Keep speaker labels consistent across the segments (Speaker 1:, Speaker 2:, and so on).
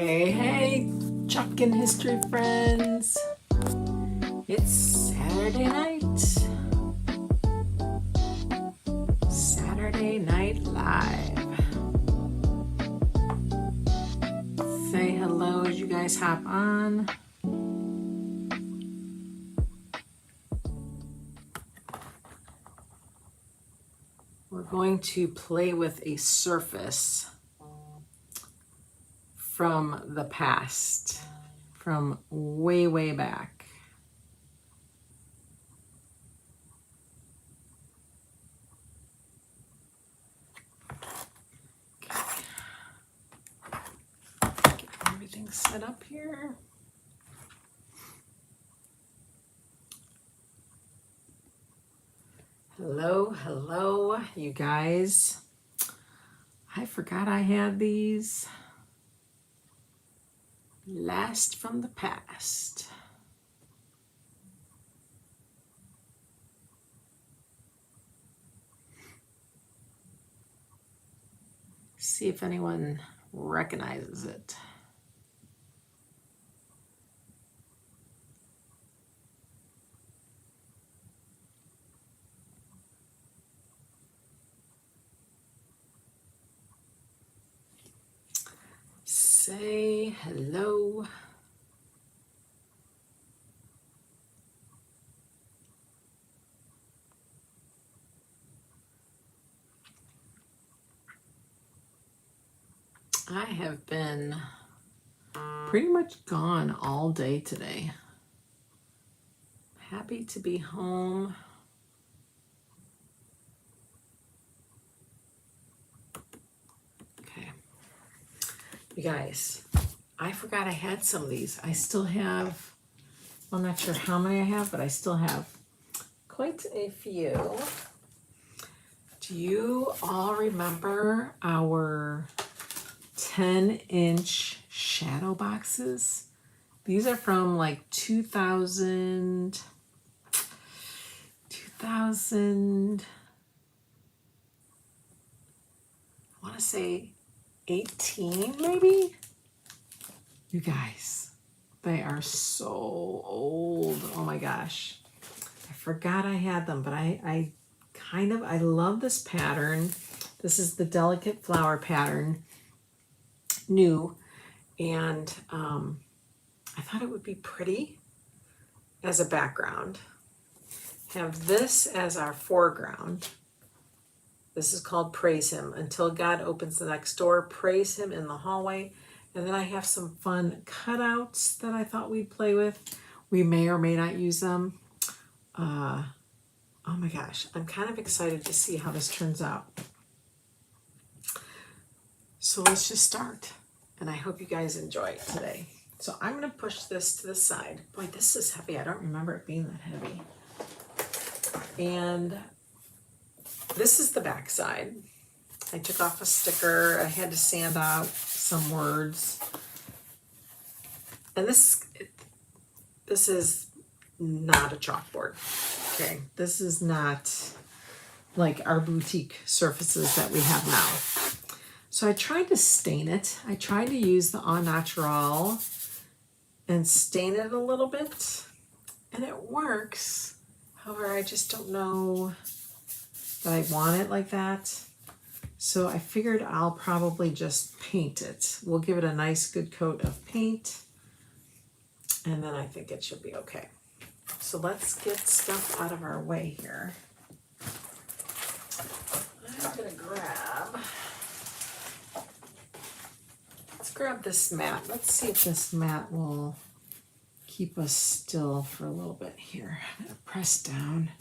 Speaker 1: Hey, hey, Chalkin History friends. It's Saturday night. Saturday Night Live. Say hello as you guys hop on. We're going to play with a surface from the past, from way, way back. Okay. Get everything set up here. Hello, hello, you guys. I forgot I had these. Last from the past. See if anyone recognizes it. Say hello. I have been pretty much gone all day today. Happy to be home. Okay. You guys, I forgot I had some of these. I still have, I'm not sure how many I have, but I still have quite a few. Do you all remember our 10-inch shadow boxes? These are from like 2000, I want to say 18 maybe? You guys, they are so old. Oh my gosh. I forgot I had them, but I love this pattern. This is the delicate flower pattern, new, and I thought it would be pretty as a background. Have this as our foreground. This is called Praise Him. Until God opens the next door, praise Him in the hallway. And then I have some fun cutouts that I thought we'd play with. We may or may not use them. Oh my gosh, I'm kind of excited to see how this turns out. So let's just start. And I hope you guys enjoy it today. So I'm going to push this to the side. Boy, this is heavy. I don't remember it being that heavy. And this is the back side. I took off a sticker. I had to sand out some words. And this is not a chalkboard. Okay, this is not like our boutique surfaces that we have now. So I tried to stain it. I tried to use the Au Naturel and stain it a little bit, and it works. However, I just don't know that I want it like that. So I figured I'll probably just paint it. We'll give it a nice good coat of paint, and then I think it should be okay. So let's get stuff out of our way here. I'm gonna let's grab this mat. Let's see if this mat will keep us still for a little bit here. I'm gonna press down.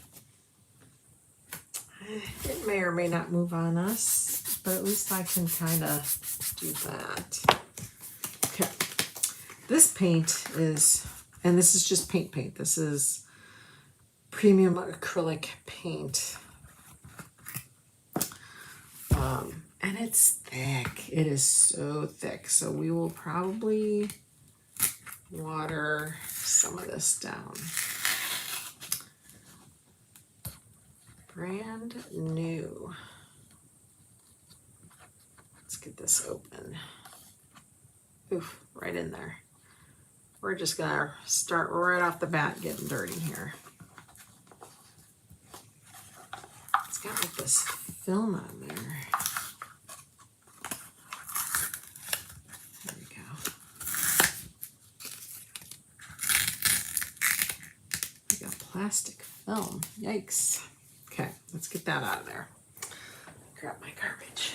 Speaker 1: It may or may not move on us, but at least I can kind of do that. Okay, this paint is, and this is just paint. This is premium acrylic paint. And it's thick. It is so thick. So we will probably water some of this down. Brand new. Let's get this open. Oof, right in there. We're just gonna start right off the bat getting dirty here. It's got like this film on there. There we go. We got plastic film. Yikes. Okay, let's get that out of there. Grab my garbage.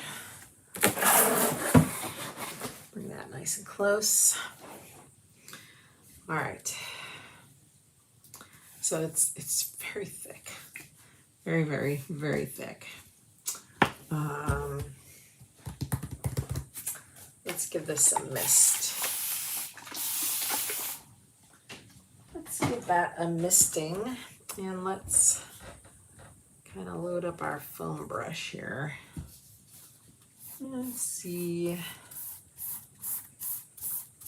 Speaker 1: Bring that nice and close. All right. So it's very thick. Very, very, very thick. Let's give this a mist. Let's give that a misting, and let's kind of load up our foam brush here. Let's see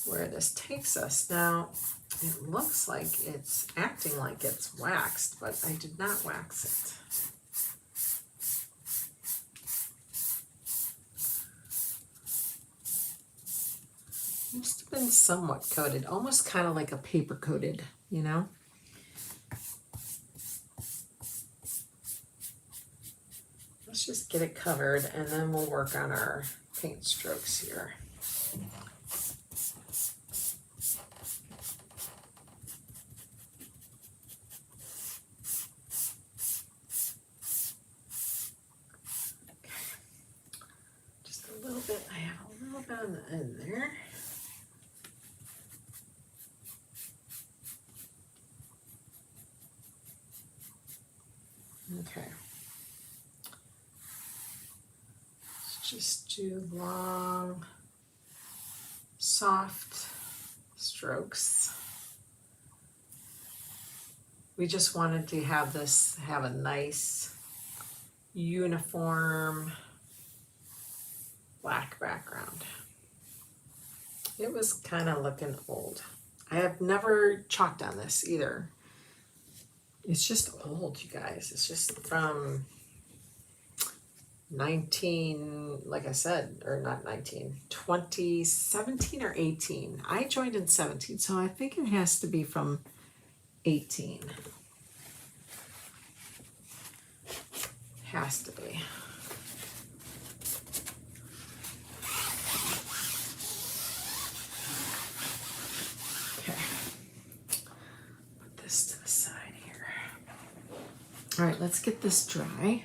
Speaker 1: where this takes us. Now, it looks like it's acting like it's waxed, but I did not wax it. Must have been somewhat coated, almost kind of like a paper coated, you know? Let's just get it covered, and then we'll work on our paint strokes here. Just a little bit, I have a little bit on the end there. Okay. Let's just do long, soft strokes. We just wanted to have this have a nice, uniform black background. It was kind of looking old. I have never chalked on this either. It's just old, you guys. It's just from 2017 or 18. I joined in 17, so I think it has to be from 18. Has to be. Okay. Put this to the side here. All right, let's get this dry.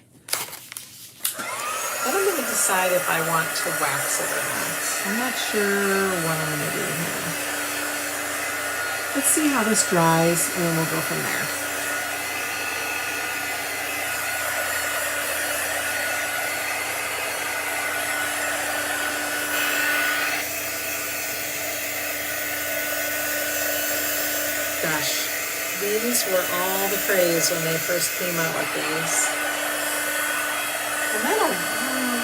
Speaker 1: Then I'm going to decide if I want to wax it or not. I'm not sure what I'm going to do here. Let's see how this dries, and then we'll go from there. Gosh, these were all the craze when they first came out with these. And then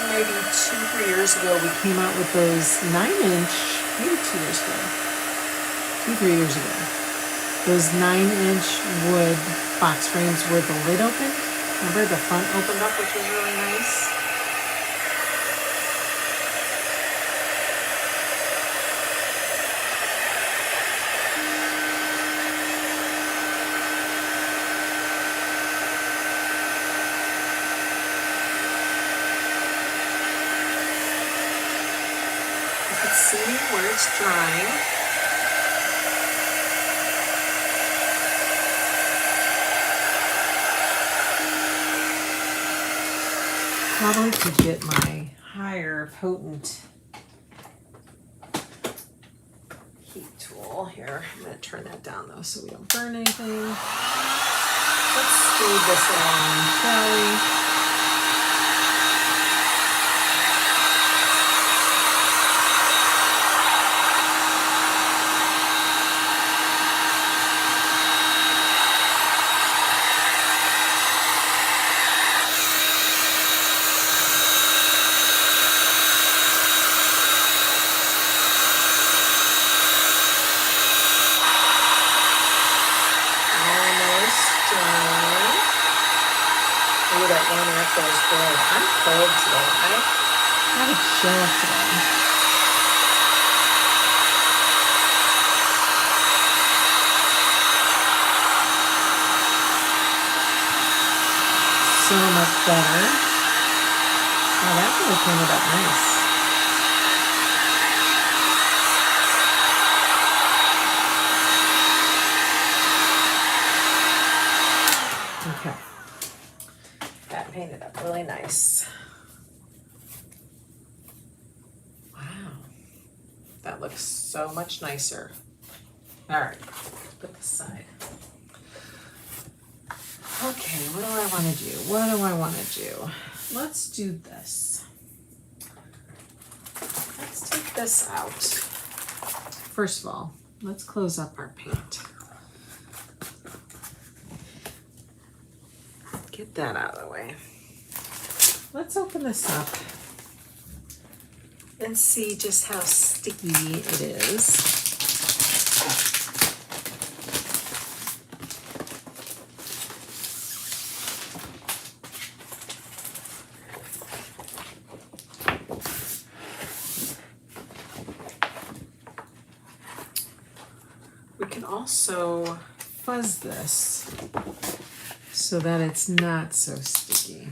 Speaker 1: maybe 2-3 years ago, we came out with those 9-inch, maybe 2 years ago, 2-3 years ago. Those 9-inch wood box frames with the lid open. Remember, the front opened up, which was really nice. See where it's drying. Probably could get my higher potent heat tool here. I'm going to turn that down though so we don't burn anything. Let's speed this along, shall we? That one up there is good. I'm cold today. I have a chill today. so much better. Oh, that really painted up nice. Okay. That painted up really nice. Wow. That looks so much nicer. All right, put this aside. Okay, what do I want to do? What do I want to do? Let's do this. Let's take this out. First of all, let's close up our paint. Get that out of the way. Let's open this up and see just how sticky it is. We can also fuzz this so that it's not so sticky.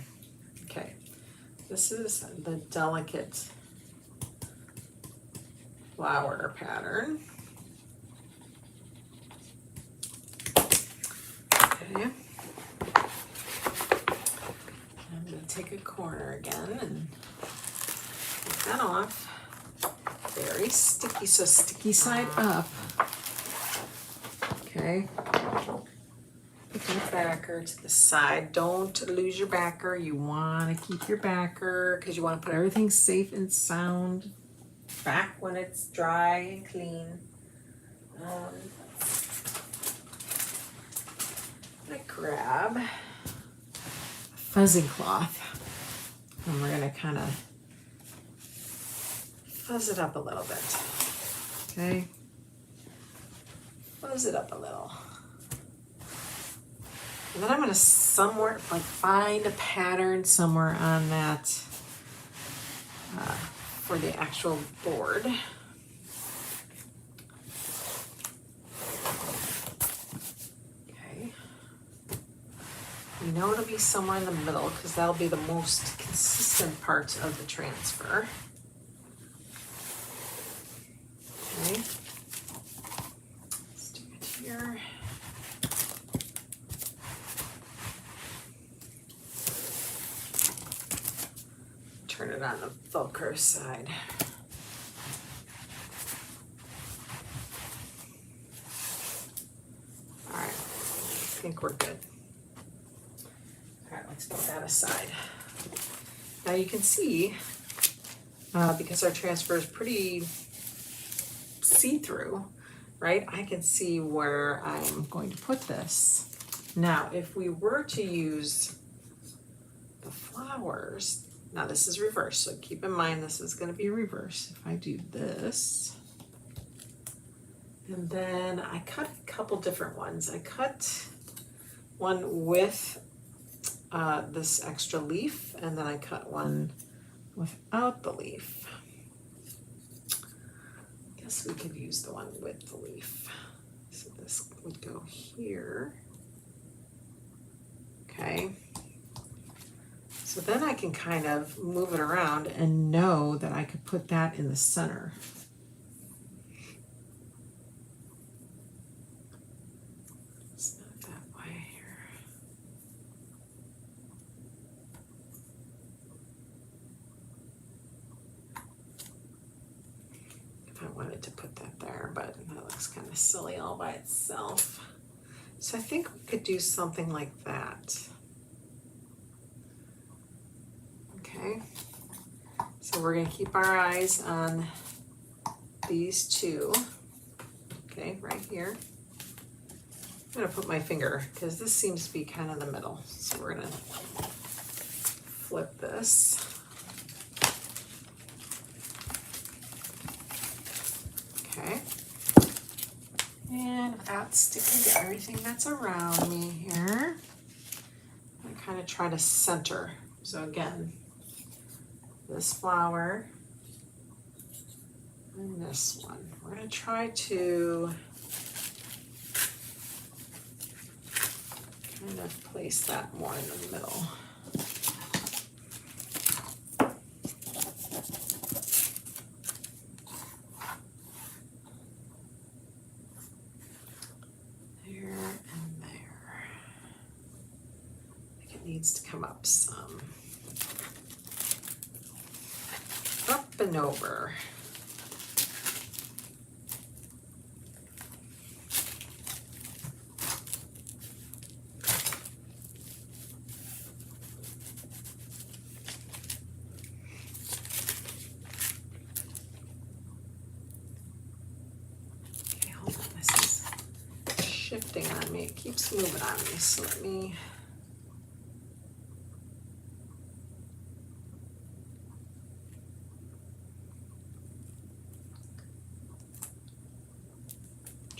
Speaker 1: Okay, this is the delicate flower pattern. Okay, I'm going to take a corner again and take that off. Very sticky, so sticky side up. Okay. Put your backer to the side. Don't lose your backer. You want to keep your backer because you want to put everything safe and sound back when it's dry and clean. I'm going to grab a fuzzing cloth and we're going to kind of fuzz it up a little bit. Okay. Fuzz it up a little. And then I'm going to somewhere, like find a pattern somewhere on that for the actual board. Okay. You know it'll be somewhere in the middle because that'll be the most consistent part of the transfer. Okay. Let's do it here. Turn it on the Velcro side. All right, I think we're good. All right, let's put that aside. Now you can see, because our transfer is pretty see-through, right? I can see where I'm going to put this. Now, if we were to use the flowers, now this is reverse, so keep in mind this is going to be reverse. If I do this, and then I cut a couple different ones. I cut one with this extra leaf, and then I cut one without the leaf. I guess we could use the one with the leaf. So this would go here. Okay. So then I can kind of move it around and know that I could put that in the center. It's not that way here. If I wanted to put that there, but that looks kind of silly all by itself. So I think we could do something like that. Okay, so we're going to keep our eyes on these two, okay, right here. I'm going to put my finger because this seems to be kind of the middle. So we're going to flip this. Okay, and without sticking to everything that's around me here, I'm going to kind of try to center. So again, this flower and this one. We're going to try to kind of place that more in the middle. needs to come up some. Up and over. Okay, hold on, this is shifting on me. It keeps moving on me, so let me.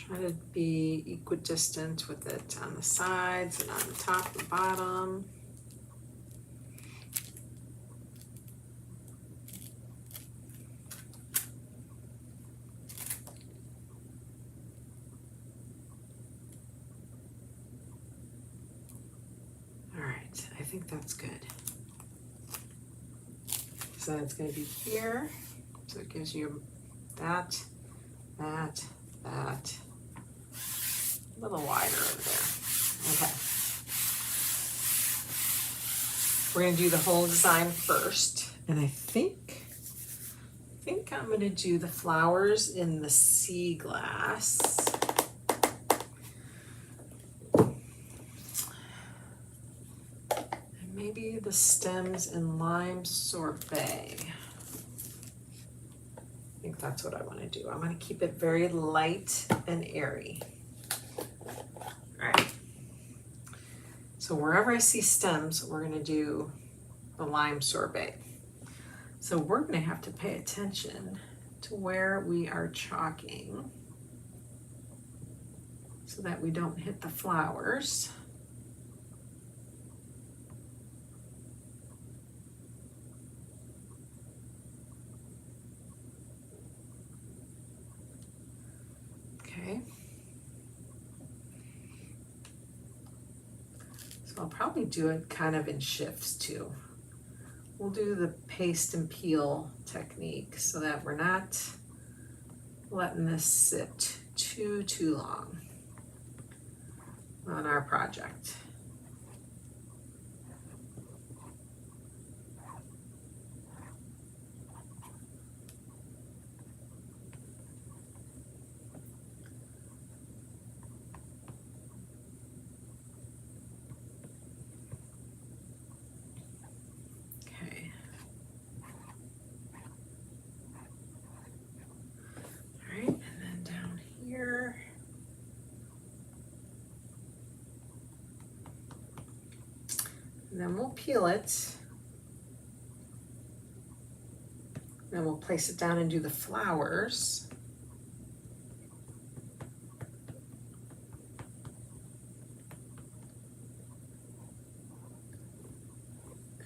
Speaker 1: Try to be equidistant with it on the sides and on the top and bottom. All right, I think that's good. So then it's going to be here. So it gives you that, that, that. A little wider over there. Okay. We're going to do the whole design first. And I think I'm going to do the flowers in the sea glass. And maybe the stems in lime sorbet. I think that's what I want to do. I'm going to keep it very light and airy. All right. So wherever I see stems, we're going to do the lime sorbet. So we're going to have to pay attention to where we are chalking so that we don't hit the flowers. Okay. So I'll probably do it kind of in shifts too. We'll do the paste and peel technique so that we're not letting this sit too long on our project. And then we'll peel it. Then we'll place it down and do the flowers.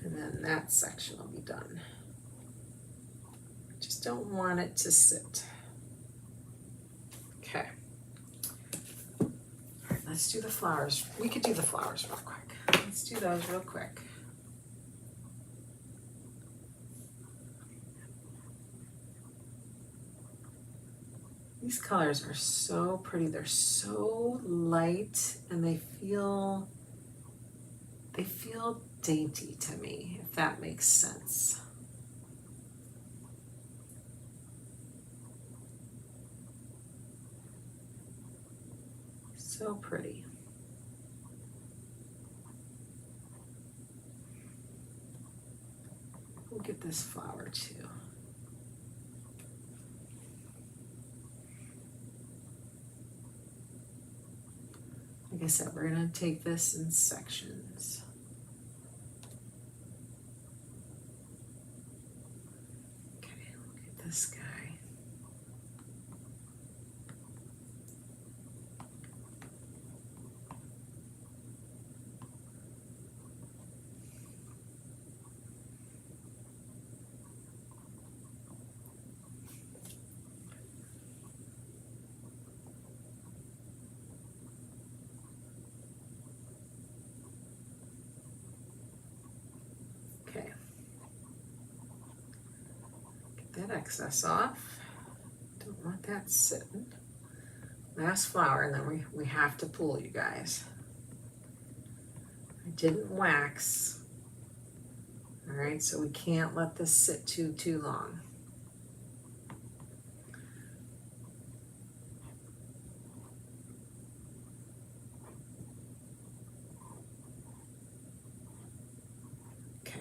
Speaker 1: And then that section will be done. Just don't want it to sit. Okay. All right, let's do the flowers. We could do the flowers real quick. Let's do those real quick. These colors are so pretty. They're so light and they feel dainty to me, if that makes sense. So pretty. We'll get this flower too. Like I said, we're going to take this in sections. Okay, look at this guy. Okay, get that excess off. Don't want that sitting. Last flower, and then we have to pull, you guys. I didn't wax. All right, so we can't let this sit too long. Okay.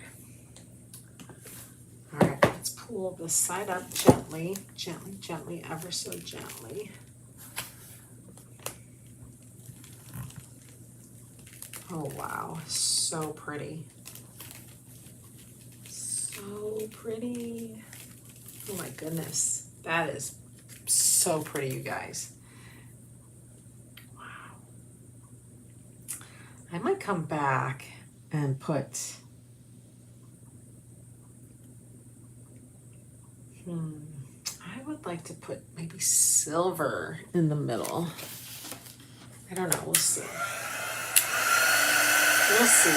Speaker 1: All right, let's pull this side up gently, gently, ever so gently. Oh wow, so pretty. So pretty. Oh my goodness, that is so pretty, you guys. Wow. I might come back and put, I would like to put maybe silver in the middle. I don't know, we'll see. We'll see.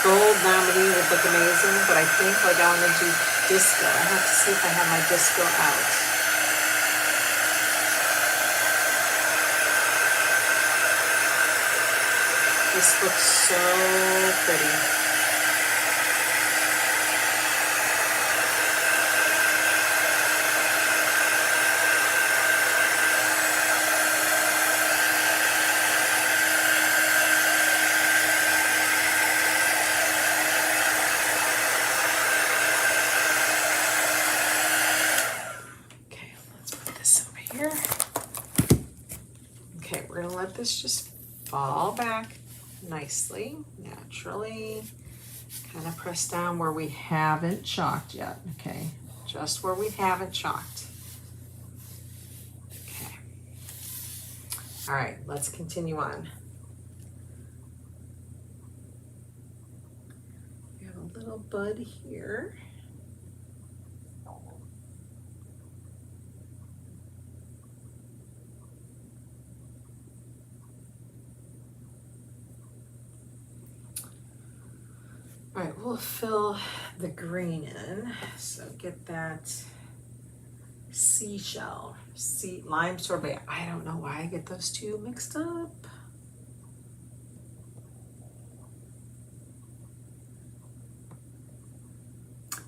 Speaker 1: Gold nominee would look amazing, but I think like I want to do disco. I have to see if I have my disco out. This looks so pretty. Okay, we're gonna let this just fall back nicely, naturally. Kind of press down where we haven't chalked yet, okay? Just where we haven't chalked. Okay. All right, let's continue on. We have a little bud here. All right, we'll fill the green in. So get that seashell, lime sorbet. I don't know why I get those two mixed up.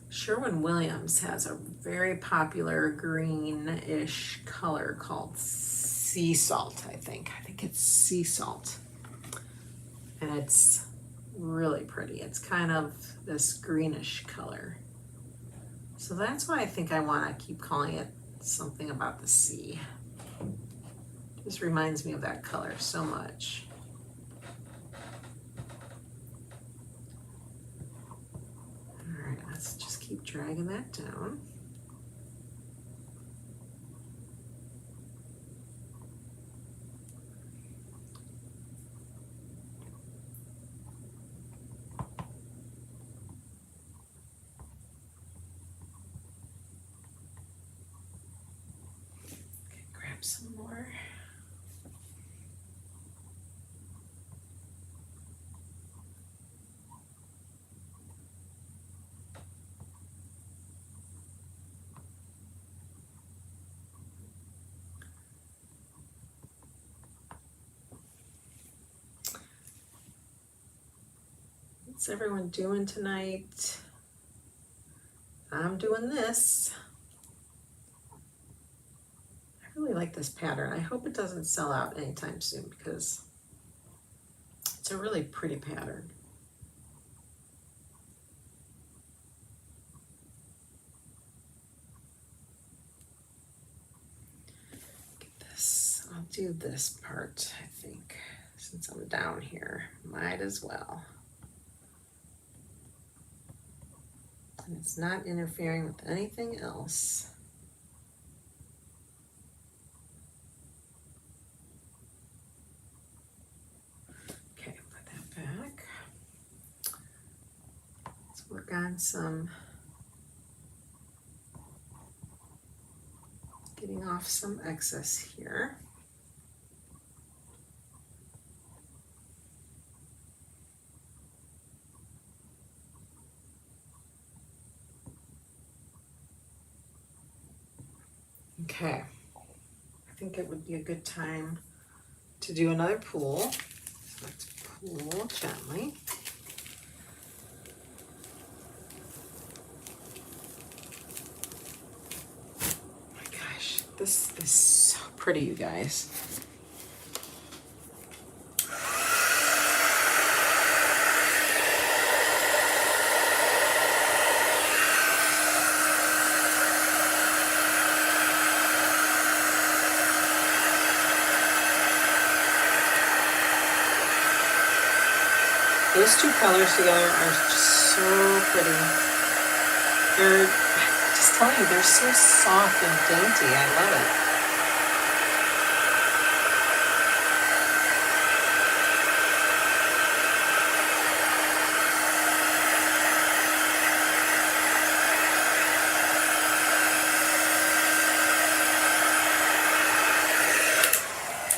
Speaker 1: Sherwin-Williams has a very popular greenish color called sea salt, I think. I think it's sea salt. And it's really pretty. It's kind of this greenish color. So that's why I think I want to keep calling it something about the sea. This reminds me of that color so much. All right, let's just keep dragging that down. Some more. What's everyone doing tonight? I'm doing this. I really like this pattern. I hope it doesn't sell out anytime soon because it's a really pretty pattern. Get this. I'll do this part, I think, since I'm down here. Might as well. And it's not interfering with anything else. Work on some, getting off some excess here. Okay, I think it would be a good time to do another pull. So let's pull gently. Oh my gosh, this is so pretty, you guys. Those two colors together are just so pretty. They're, I'm just telling you, they're so soft and dainty. I love it.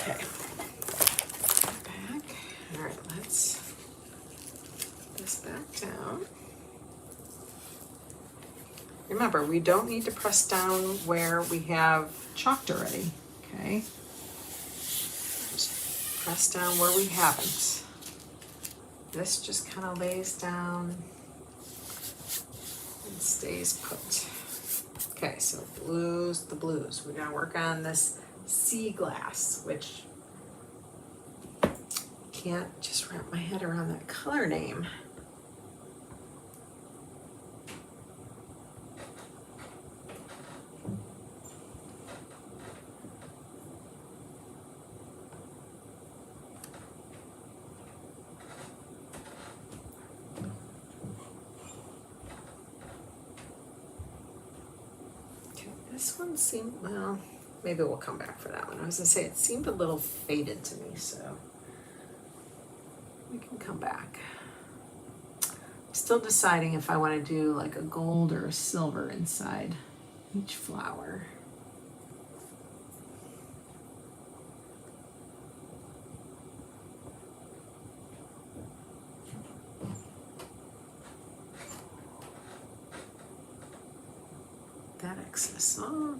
Speaker 1: Okay. Back. All right, let's put this back down. Remember, we don't need to press down where we have chalked already, okay? Just press down where we haven't. This just kind of lays down and stays put. Okay, so blues, the blues. We're gonna work on this sea glass, which can't just wrap my head around that color name. This one seemed, well, maybe we'll come back for that one. I was gonna say it seemed a little faded to me, so we can come back. I'm still deciding if I want to do like a gold or a silver inside each flower. That excess off.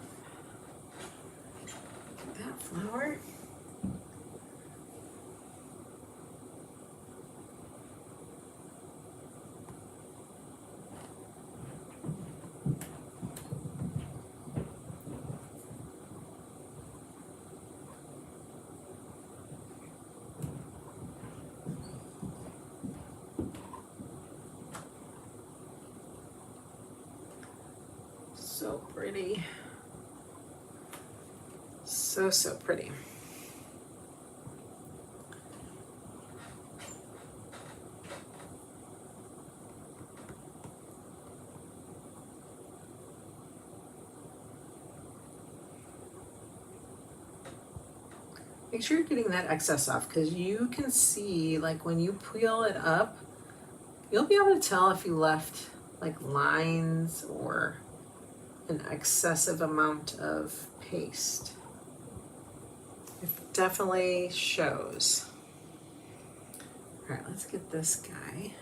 Speaker 1: That flower. So pretty. So pretty. Make sure you're getting that excess off, because you can see, like when you peel it up, you'll be able to tell if you left like lines or an excessive amount of paste. It definitely shows. All right, let's get this guy.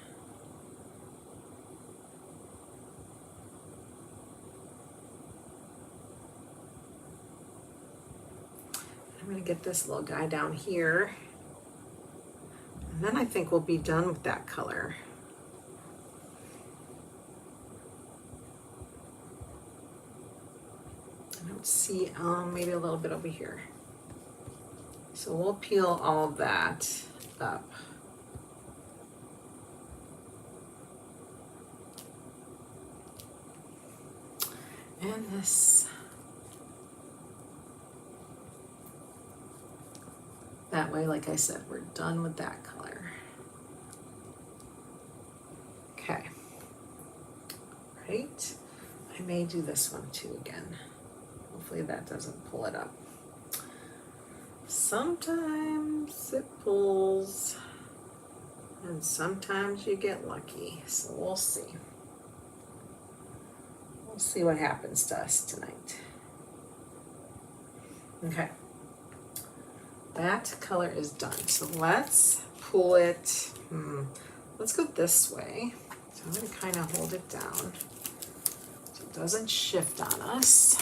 Speaker 1: I'm gonna get this little guy down here. And then I think we'll be done with that color. I don't see, maybe a little bit over here. So we'll peel all of that up. And this. That way, like I said, we're done with that color. Okay. Right. I may do this one too again. Hopefully that doesn't pull it up. Sometimes it pulls, and sometimes you get lucky. So we'll see. We'll see what happens to us tonight. Okay. That color is done. So let's pull it. Let's go this way. So I'm going to kind of hold it down so it doesn't shift on us.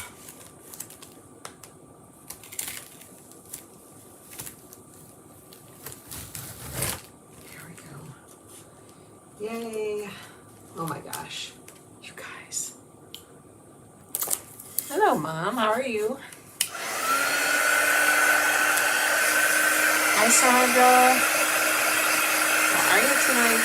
Speaker 1: Yay. Oh my gosh. You guys. Hello, Mom. How are you? Hi, Sandra. How are you tonight?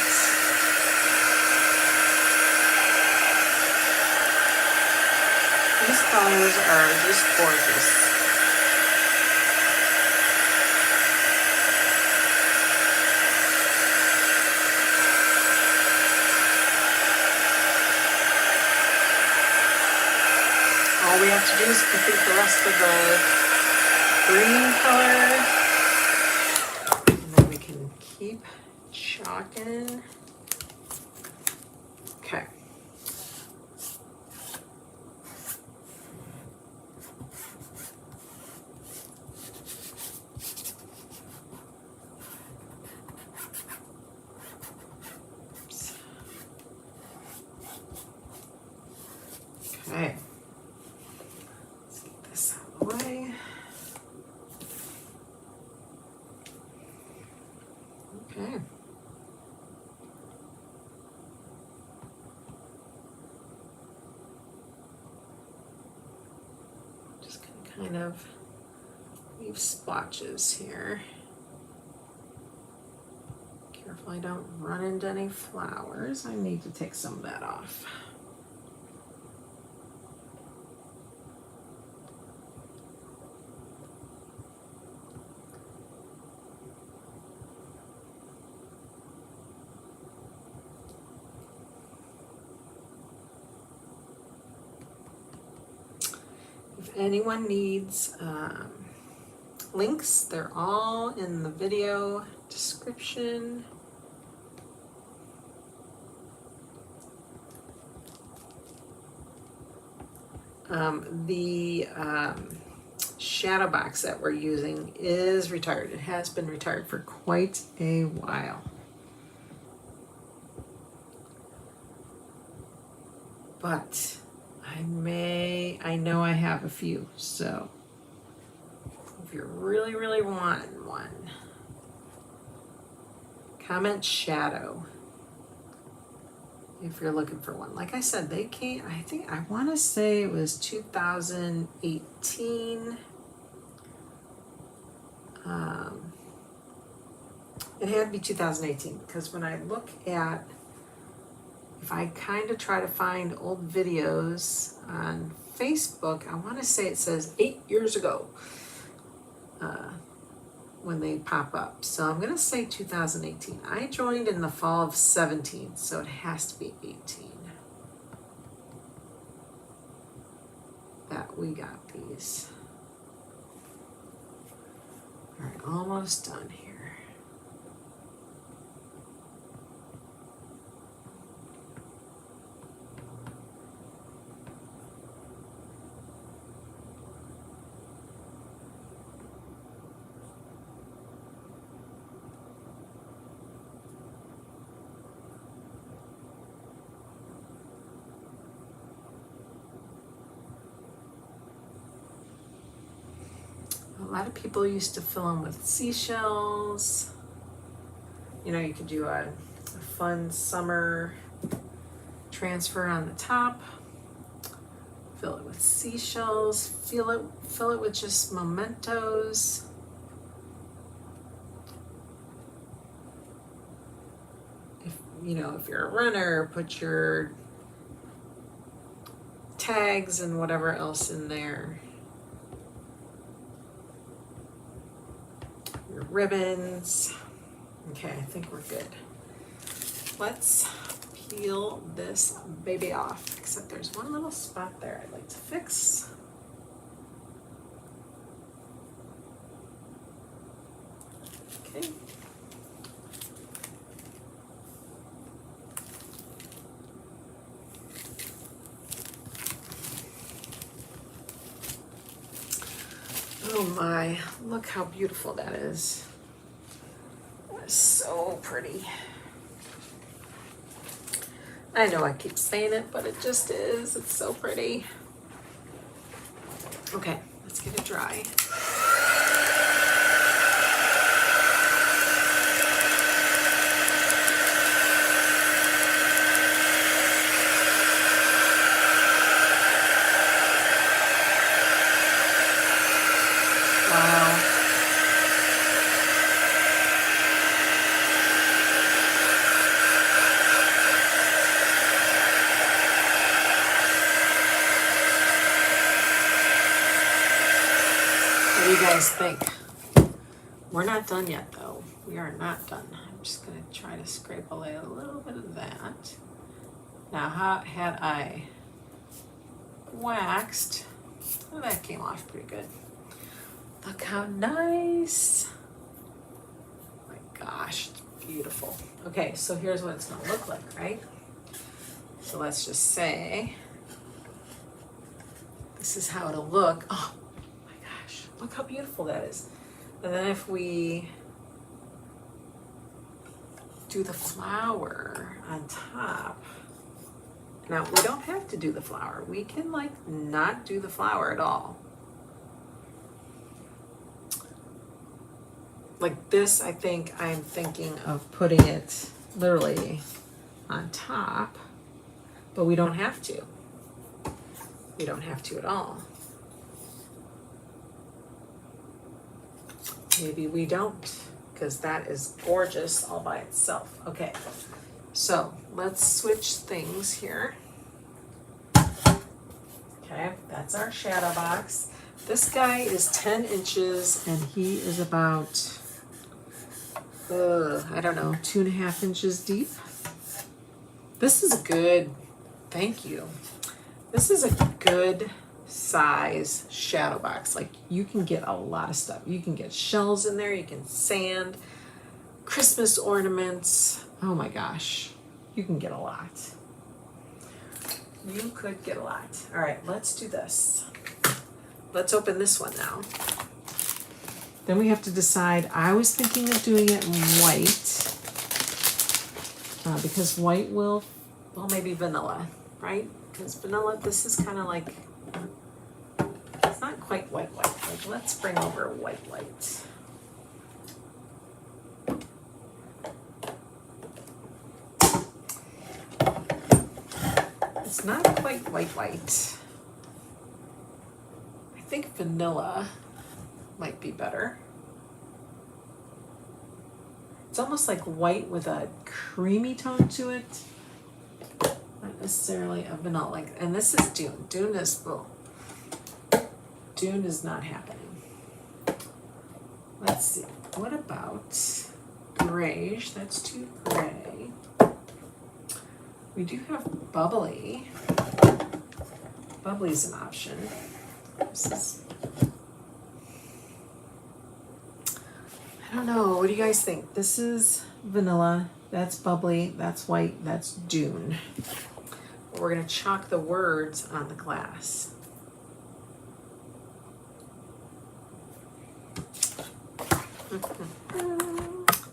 Speaker 1: These colors are just gorgeous. All we have to do is complete the rest of the green color. And then we can keep chalking. Okay. Oops. Okay. Let's get this out of the way. Okay. Just gonna kind of leave splotches here. Careful I don't run into any flowers. I need to take some of that off. If anyone needs links, they're all in the video description. The shadow box that we're using is retired. It has been retired for quite a while. But I know I have a few, so if you're really, really wanting one, comment shadow if you're looking for one. Like I said, they came, I want to say it was 2018. It had to be 2018 because when I look at, if I kind of try to find old videos on Facebook, I want to say it says 8 years ago when they pop up. So I'm going to say 2018. I joined in the fall of 17, so it has to be 18 that we got these. All right, almost done here. A lot of people used to fill them with seashells. You know, you could do a fun summer transfer on the top. Fill it with seashells. Fill it with just mementos. If you're a runner, put your tags and whatever else in there. Your ribbons. Okay, I think we're good. Let's peel this baby off, except there's one little spot there I'd like to fix. Okay. Oh my, look how beautiful that is. That is so pretty. I know I keep saying it, but it just is. It's so pretty. Okay, let's get it dry. What do you guys think? We're not done yet though. We are not done. I'm just gonna try to scrape away a little bit of that. Now, how had I waxed? Oh, that came off pretty good. Look how nice. Oh my gosh, it's beautiful. Okay, so here's what it's gonna look like, right? So let's just say, this is how it'll look. Oh my gosh, look how beautiful that is. And then if we do the flower on top, now we don't have to do the flower. We can like not do the flower at all. Like this, I think I'm thinking of putting it literally on top, but we don't have to. We don't have to at all. Maybe we don't, because that is gorgeous all by itself. Okay, so let's switch things here. Okay, that's our shadow box. This guy is 10 inches and he is about, I don't know, 2.5 inches deep. This is good, thank you. This is a good size shadow box. Like you can get a lot of stuff. You can get shells in there, you can sand, Christmas ornaments. Oh my gosh, you can get a lot. You could get a lot. All right, let's do this. Let's open this one now. Then we have to decide. I was thinking of doing it in white because white will, well, maybe vanilla, right? Because vanilla, this is kind of like, it's not quite white. Like, let's bring over white. It's not quite white. I think vanilla might be better. It's almost like white with a creamy tone to it. Not necessarily a vanilla, like, and this is Dune. Dune is not happening. Let's see, what about grayish? That's too gray. We do have bubbly. Bubbly's an option. This is, I don't know, what do you guys think? This is vanilla, that's bubbly, that's white, that's Dune. We're gonna chalk the words on the glass.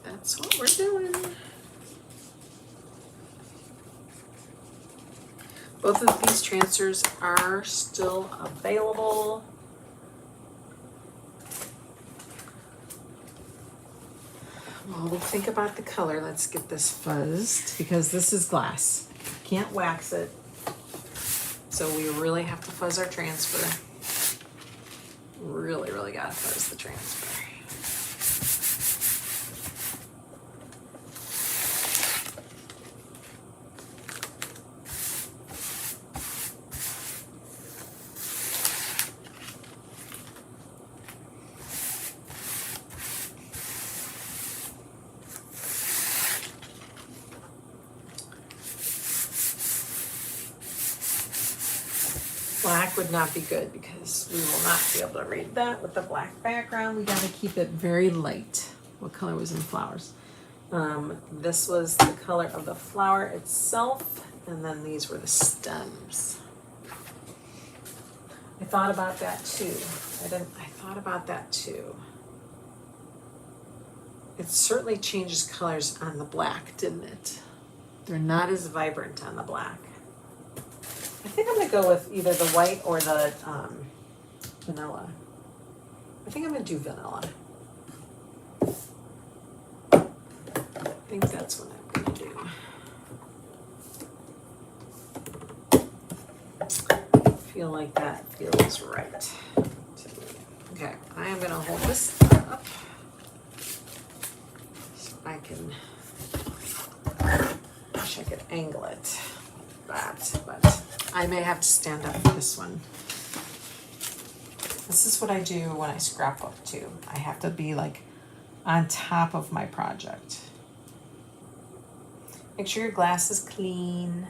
Speaker 1: That's what we're doing. Both of these transfers are still available. While we think about the color, let's get this fuzzed because this is glass. Can't wax it. So we really have to fuzz our transfer. Really gotta fuzz the transfer. Black would not be good because we will not be able to read that with the black background. We got to keep it very light. What color was in flowers? This was the color of the flower itself, and then these were the stems. I thought about that too. I thought about that too. It certainly changes colors on the black, didn't it? They're not as vibrant on the black. I think I'm gonna go with either the white or the vanilla. I think I'm gonna do vanilla. I think that's what I'm gonna do. I feel like that feels right to me. Okay, I am gonna hold this up so I can, wish I could angle it. But I may have to stand up for this one. This is what I do when I scrapbook too. I have to be like on top of my project. Make sure your glass is clean.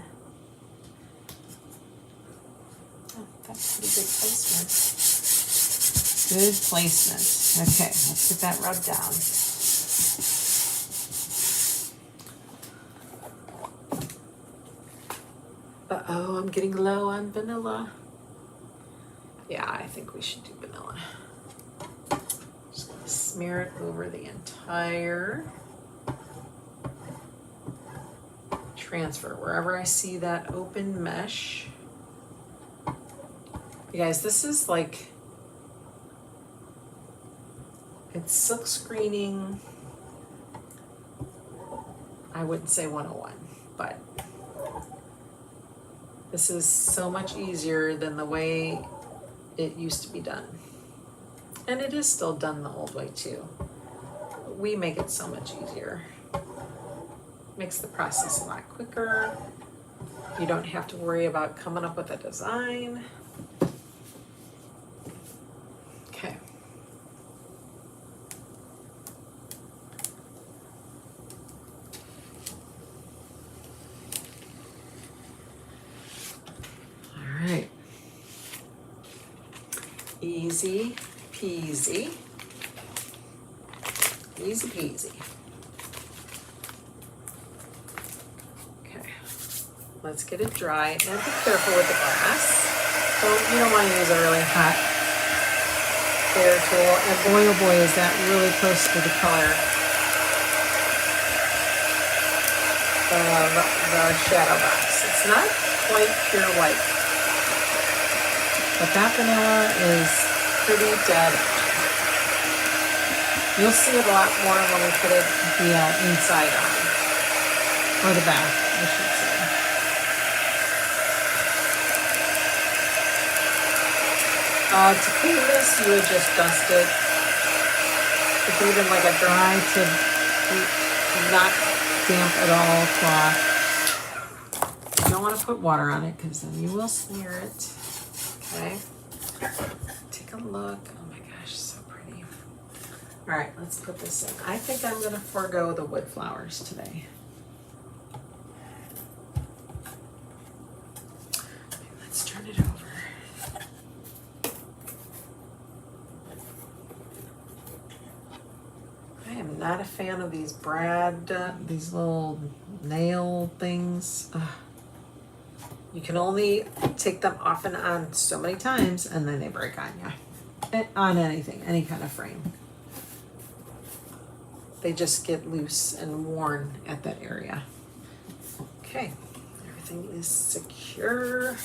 Speaker 1: Oh, that's pretty good placement. Good placement. Okay, let's get that rubbed down. Uh-oh, I'm getting low on vanilla. Yeah, I think we should do vanilla. Just gonna smear it over the entire transfer, wherever I see that open mesh. You guys, this is like, it's silk screening, I wouldn't say 101, but this is so much easier than the way it used to be done. And it is still done the old way too. We make it so much easier. Makes the process a lot quicker. You don't have to worry about coming up with a design. Okay. All right. Easy peasy. Easy peasy. Okay, let's get it dry and be careful with the glass. You don't want to use a really hot clear tool. And boy, oh boy, is that really close to the color of the shadow box. It's not quite pure white, but that vanilla is pretty dead on. You'll see it a lot more when we put it the inside on, or the back, I should say. To clean this, you would just dust it. It's even like a dry to not damp at all cloth. You don't want to put water on it because then you will smear it. Okay. Take a look. Oh my gosh, so pretty. All right, let's put this in. I think I'm going to forego the wood flowers today. Let's turn it over. I am not a fan of these these little nail things. Ugh. You can only take them off and on so many times and then they break on you. On anything, any kind of frame. They just get loose and worn at that area. Okay, everything is secure.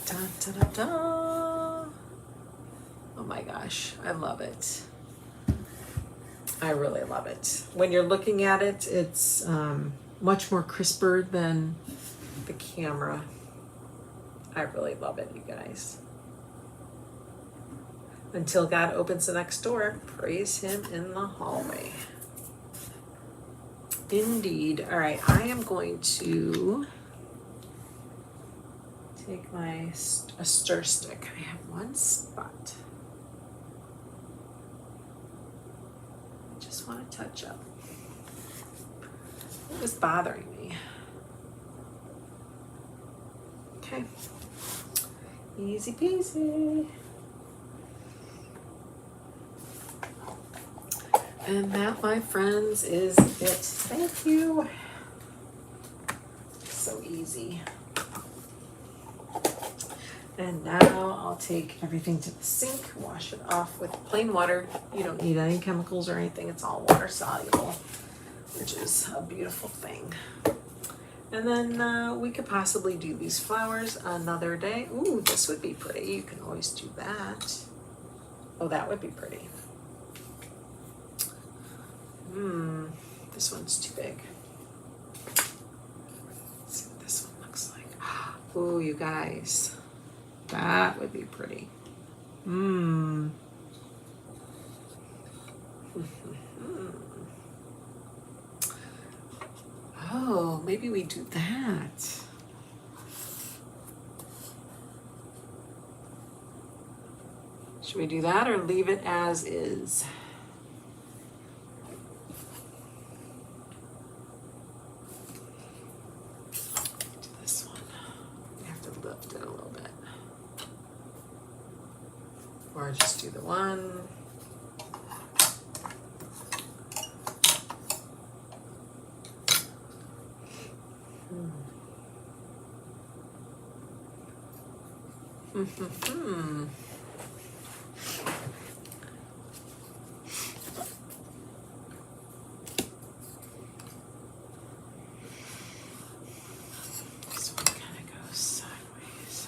Speaker 1: Da, da, da, da. Oh my gosh, I love it. I really love it. When you're looking at it, it's much more crisper than the camera. I really love it, you guys. Until God opens the next door, praise Him in the hallway. Indeed. All right, I am going to take a stir stick. I have one spot. I just want to touch up. It was bothering me. Okay. Easy peasy. And that, my friends, is it. Thank you. So easy. And now I'll take everything to the sink, wash it off with plain water. You don't need any chemicals or anything. It's all water soluble, which is a beautiful thing. And then we could possibly do these flowers another day. Ooh, this would be pretty. You can always do that. Oh, that would be pretty. This one's too big. Let's see what this one looks like. Ooh, you guys, that would be pretty. Oh, maybe we do that. Should we do that or leave it as is? Do this one. You have to lift it a little bit. Or just do the one. This one kind of goes sideways.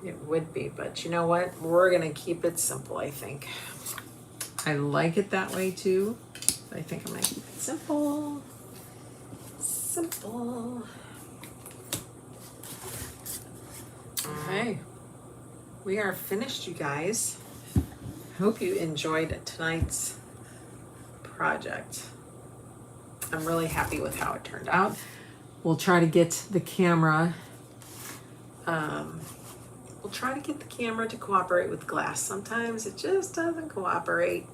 Speaker 1: It would be, but you know what? We're gonna keep it simple, I think. I like it that way too. But I think I'm gonna keep it simple. Simple. Okay. We are finished, you guys. Hope you enjoyed tonight's project. I'm really happy with how it turned out. We'll try to get the camera to cooperate with glass. Sometimes it just doesn't cooperate.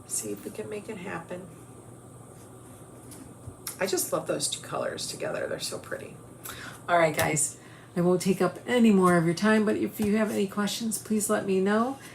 Speaker 1: See if we can make it happen. I just love those two colors together. They're so pretty. All right, guys. I won't take up any more of your time, but if you have any questions, please let me know.